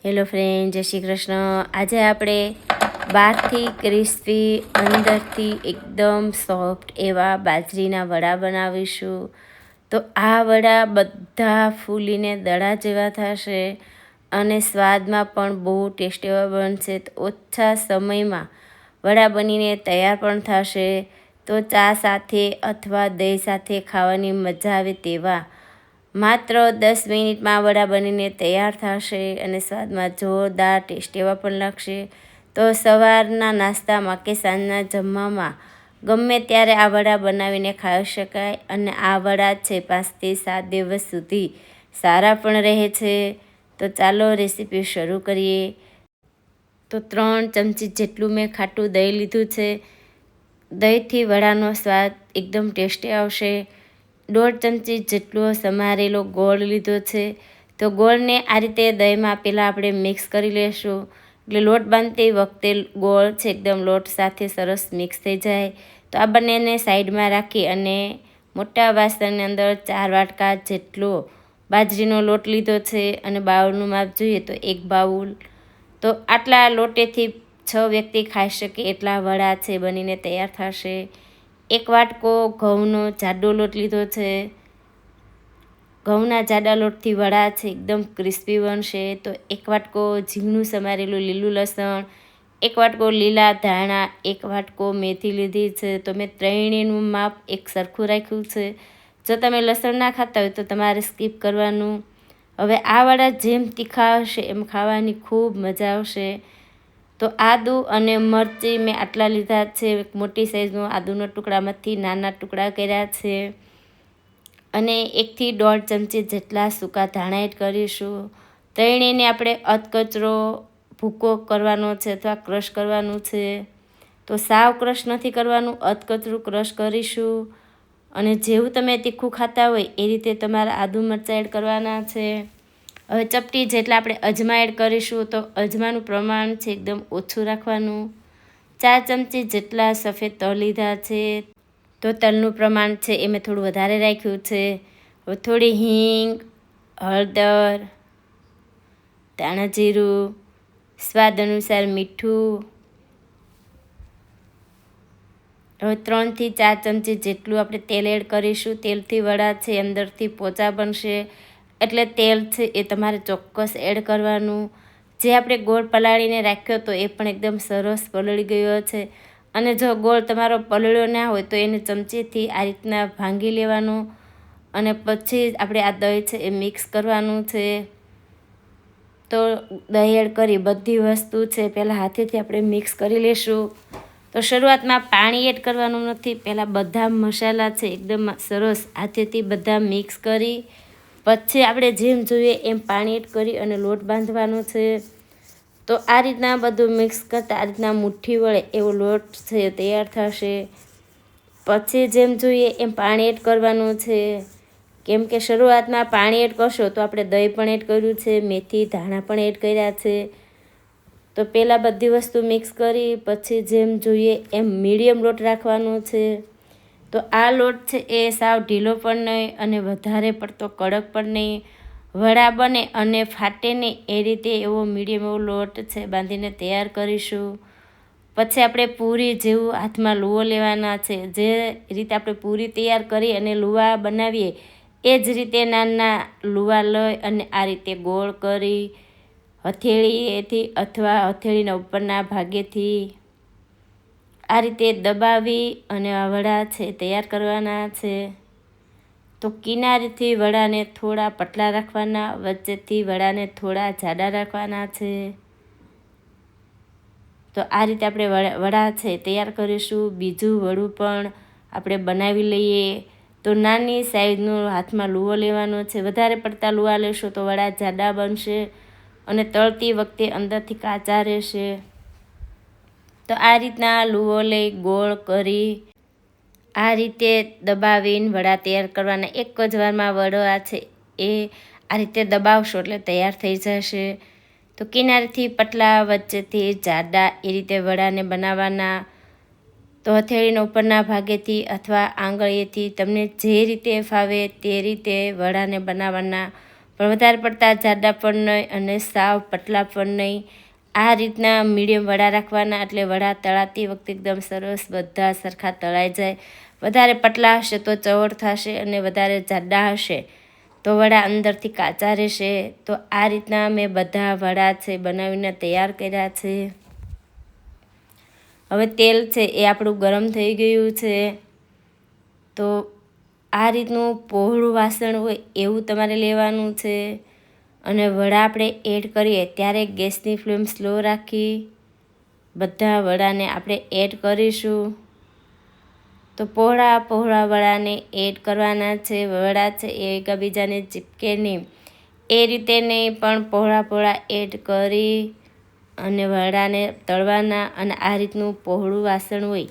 Hello friend, જય શ્રી કૃષ્ણ. આજે આપણે બહારથી ક્રિસ્પી અંદરથી એકદમ સોફ્ટ એવા બાજરીના વડા બનાવીશું. તો આ વડા બધા ફૂલીને દડા જેવા થશે અને સ્વાદમાં પણ બહુ ટેસ્ટી એવા બનશે. તો ઓછા સમયમાં વડા બનીને તૈયાર પણ થશે. તો ચા સાથે અથવા દહીં સાથે ખાવાની મજા આવે તેવા માત્ર 10 મિનિટમાં વડા બનીને તૈયાર થશે અને સ્વાદમાં જોરદાર ટેસ્ટ એવા પણ લાગશે. તો સવારના નાસ્તામાં કે સાંજના જમવામાં ગમે ત્યારે આ વડા બનાવીને ખાઈ શકાય અને આ વડા છે 5 થી 7 દિવસ સુધી સારા પણ રહે છે. તો ચાલો રેસીપી શરૂ કરીએ. તો 3 ચમચી જેટલું મેં ખાટું દહીં લીધું છે. દહીંથી વડાનો સ્વાદ એકદમ ટેસ્ટી આવશે. 1.5 ચમચી જેટલો સમારેલો ગોળ લીધો છે. તો ગોળને આ રીતે દહીંમાં પહેલાં આપણે મિક્સ કરી લઈશું. એટલે લોટ બાંધતી વખતે ગોળ છે એકદમ લોટ સાથે સરસ મિક્સ થઈ જાય. તો આ બંનેને સાઈડમાં રાખી અને મોટા વાસણની અંદર 4 વાટકા જેટલો બાજરીનો લોટ લીધો છે અને બાઉલનું માપ જોઈએ તો 1 બાઉલ. તો આટલા લોટેથી 6 વ્યક્તિ ખાઈ શકે એટલા વડા છે બનીને તૈયાર થશે. 1 વાટકો ઘઉંનો જાડો લોટ લીધો છે. ઘઉંના જાડા લોટથી વડા છે એકદમ ક્રિસ્પી બનશે. તો 1 વાટકો ઝીણું સમારેલું લીલું લસણ, 1 વાટકો લીલા ધાણા, 1 વાટકો મેથી લીધી છે. તો મેં ત્રણેયનું માપ એક સરખું રાખ્યું છે. જો તમે લસણ ના ખાતા હોય તો તમારે સ્કીપ કરવાનું. હવે આ વડા જેમ તીખા હશે એમ ખાવાની ખૂબ મજા આવશે. તો આદુ અને મરચી મેં આટલા લીધા છે. મોટી સાઈઝનો આદુનો ટુકડામાંથી નાના ટુકડા કર્યા છે અને 1 થી 1.5 ચમચી જેટલા સૂકા ધાણા એડ કરીશું. ત્રણેયને આપણે અધકચરો ભૂકો કરવાનો છે અથવા ક્રશ કરવાનું છે. તો સાવ ક્રશ નથી કરવાનું, અધકચરું ક્રશ કરીશું. અને જેવું તમે તીખું ખાતા હોય એ રીતે તમારા આદુ મરચાં એડ કરવાના છે. હવે ચપટી જેટલા આપણે અજમા એડ કરીશું. તો અજમાનું પ્રમાણ છે એકદમ ઓછું રાખવાનું. 4 ચમચી જેટલા સફેદ તલ લીધા છે. તો તલનું પ્રમાણ છે એ મેં થોડું વધારે રાખ્યું છે. હવે થોડી હિંગ, હળદર, ધાણા જીરું, સ્વાદ અનુસાર મીઠું. હવે 3 થી 4 ચમચી જેટલું આપણે તેલ એડ કરીશું. તેલથી વડા છે અંદરથી પોચા બનશે એટલે તેલ છે એ તમારે ચોક્કસ એડ કરવાનું. જે આપણે ગોળ પલાળીને રાખ્યો તો એ પણ એકદમ સરસ પલળી ગયો છે. અને જો ગોળ તમારો પલળ્યો ના હોય તો એને ચમચીથી આ રીતના ભાંગી લેવાનું અને પછી આપણે આ દહીં છે એ મિક્સ કરવાનું છે. તો દહીં એડ કરી બધી વસ્તુ છે પહેલાં હાથેથી આપણે મિક્સ કરી લઈશું. તો શરૂઆતમાં પાણી એડ કરવાનું નથી. પહેલાં બધા મસાલા છે એકદમ સરસ હાથેથી બધા મિક્સ કરી પછી આપણે જેમ જોઈએ એમ પાણી એડ કરી અને લોટ બાંધવાનો છે. તો આ રીતના બધું મિક્સ કરતાં આ રીતના મુઠ્ઠી વળે એવો લોટ છે તૈયાર થશે. પછી જેમ જોઈએ એમ પાણી એડ કરવાનું છે. કેમ કે શરૂઆતમાં પાણી એડ કરશો તો આપણે દહીં પણ એડ કર્યું છે, મેથી ધાણા પણ એડ કર્યા છે. તો પહેલાં બધી વસ્તુ મિક્સ કરી પછી જેમ જોઈએ એમ મીડિયમ લોટ રાખવાનો છે. તો આ લોટ છે એ સાવ ઢીલો પણ નહીં અને વધારે પડતો કડક પણ નહીં. વડા બને અને ફાટે નહીં એ રીતે એવો મીડિયમ એવો લોટ છે બાંધીને તૈયાર કરીશું. પછી આપણે પૂરી જેવું હાથમાં લુઓ લેવાના છે. જે રીતે આપણે પૂરી તૈયાર કરી અને લુવા બનાવીએ એ જ રીતે નાના લુવા લઈ અને આ રીતે ગોળ કરી હથેળીએથી અથવા હથેળીના ઉપરના ભાગેથી આ રીતે દબાવી અને આ વડા છે તૈયાર કરવાના છે. તો કિનારીથી વડાને થોડા પતલા રાખવાના, વચ્ચેથી વડાને થોડા જાડા રાખવાના છે. તો આ રીતે આપણે વડા છે તૈયાર કરીશું. બીજું વડું પણ આપણે બનાવી લઈએ. તો નાની સાઈઝનો હાથમાં લુઓ લેવાનો છે. વધારે પડતા લુવા લેશો તો વડા જાડા બનશે અને તળતી વખતે અંદરથી કાચા રહેશે. તો આ રીતના લુઓ લઈ ગોળ કરી આ રીતે દબાવીને વડા તૈયાર કરવાના. એક જ વારમાં વડા છે એ આ રીતે દબાવશો એટલે તૈયાર થઈ જશે. તો કિનારીથી પતલા, વચ્ચેથી જાડા એ રીતે વડાને બનાવવાના. તો હથેળીના ઉપરના ભાગેથી અથવા આંગળીએથી તમને જે રીતે ફાવે તે રીતે વડાને બનાવવાના. પણ વધારે પડતા જાડા પણ નહીં અને સાવ પતલા પણ નહીં. આ રીતના મીડિયમ વડા રાખવાના, એટલે વડા તળાતી વખતે એકદમ સરસ બધા સરખા તળાઈ જાય. વધારે પતલા હશે તો ચવડ થશે અને વધારે જાડા હશે તો વડા અંદરથી કાચા રહેશે. તો આ રીતના મેં બધા વડા છે બનાવીને તૈયાર કર્યા છે. હવે તેલ છે એ આપણું ગરમ થઈ ગયું છે. તો આ રીતનું પહોળું વાસણ હોય એવું તમારે લેવાનું છે. અને વડા આપણે એડ કરીએ ત્યારે ગેસની ફ્લેમ સ્લો રાખી બધા વડાને આપણે એડ કરીશું. તો પહોળા વડાને એડ કરવાના છે. વડા છે એ એકબીજાને ચીપકે નહીં એ રીતે નહીં, પણ પહોળા એડ કરી અને વડાને તળવાના. અને આ રીતનું પહોળું વાસણ હોય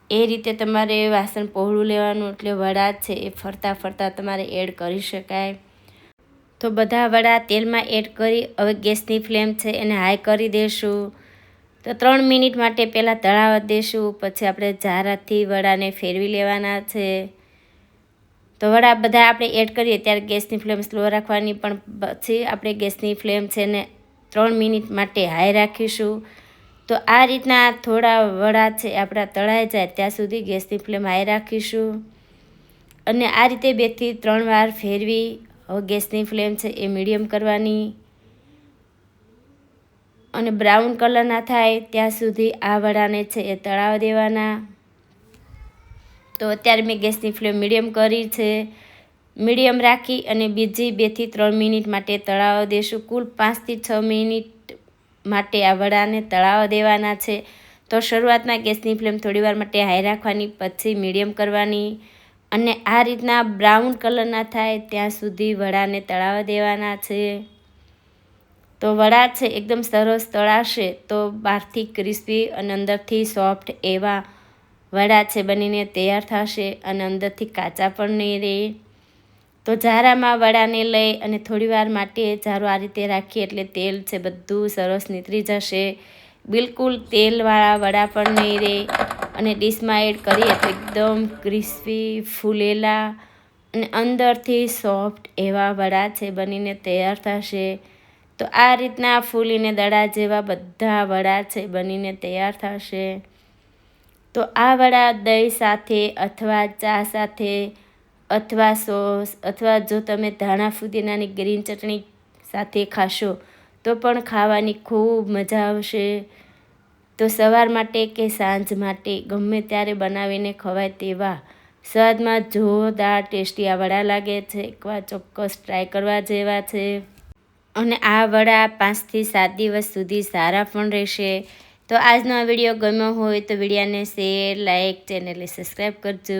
એ રીતે તમારે વાસણ પહોળું લેવાનું, એટલે વડા છે એ ફરતા તમારે એડ કરી શકાય. તો બધા વડા તેલમાં એડ કરી હવે ગેસની ફ્લેમ છે એને હાઈ કરી દઈશું. તો 3 મિનિટ માટે પહેલાં તળાવવા દઈશું. પછી આપણે જારાથી વડાને ફેરવી લેવાના છે. તો વડા બધા આપણે એડ કરીએ ત્યારે ગેસની ફ્લેમ સ્લો રાખવાની, પણ પછી આપણે ગેસની ફ્લેમ છે ને 3 મિનિટ માટે હાઈ રાખીશું. તો આ રીતના થોડા વડા છે આપણા તળાઈ જાય ત્યાં સુધી ગેસની ફ્લેમ હાઈ રાખીશું. અને આ રીતે 2 થી 3 વાર ફેરવી હવે ગેસની ફ્લેમ છે એ મીડિયમ કરવાની. અને બ્રાઉન કલર ના થાય ત્યાં સુધી આ વડાને છે એ તળાવવા દેવાના. તો અત્યારે મેં ગેસની ફ્લેમ મીડિયમ કરી છે. મીડિયમ રાખી અને બીજી 2 થી 3 મિનિટ માટે તળાવવા દેશું. કુલ 5 થી 6 મિનિટ માટે આ વડાને તળાવવા દેવાના છે. તો શરૂઆતમાં ગેસની ફ્લેમ થોડીવાર માટે હાઈ રાખવાની, પછી મીડિયમ કરવાની. અને આ રીતના બ્રાઉન કલર ના થાય ત્યાં સુધી વડાને તળાવવા દેવાના છે. તો વડા છે એકદમ સરસ તળાશે તો બહારથી ક્રિસ્પી અને અંદરથી સોફ્ટ એવા વડા છે બનીને તૈયાર થશે અને અંદરથી કાચા પણ નહીં રહે. તો જારામાં વડાને લઈ અને થોડીવાર માટે જારો આ રીતે રાખીએ એટલે તેલ છે બધું સરસ નીતરી જશે. બિલકુલ તેલવાળા વડા પણ નહીં રહે. અને ડીશમાં એડ કરીએ તો એકદમ ક્રિસ્પી ફૂલેલા અને અંદરથી સોફ્ટ એવા વડા છે બનીને તૈયાર થશે. તો આ રીતના ફૂલીને દડા જેવા બધા વડા છે બનીને તૈયાર થશે. તો આ વડા દહીં સાથે અથવા ચા સાથે અથવા સોસ અથવા જો તમે ધાણા ફુદીનાની ગ્રીન ચટણી સાથે ખાશો તો પણ ખાવાની ખૂબ મજા આવશે. તો સવાર માટે કે સાંજ માટે ગમે ત્યારે બનાવીને ખવાય તેવા સ્વાદમાં જોરદાર ટેસ્ટી આ વડા લાગે છે. એકવાર ચોક્કસ ટ્રાય કરવા જેવા છે. અને આ વડા 5 થી 7 દિવસ સુધી સારા પણ રહેશે. તો આજનો આ વિડીયો ગમ્યો હોય તો વિડીયોને શેર, લાઇક, ચેનલને સબસ્ક્રાઈબ કરજો.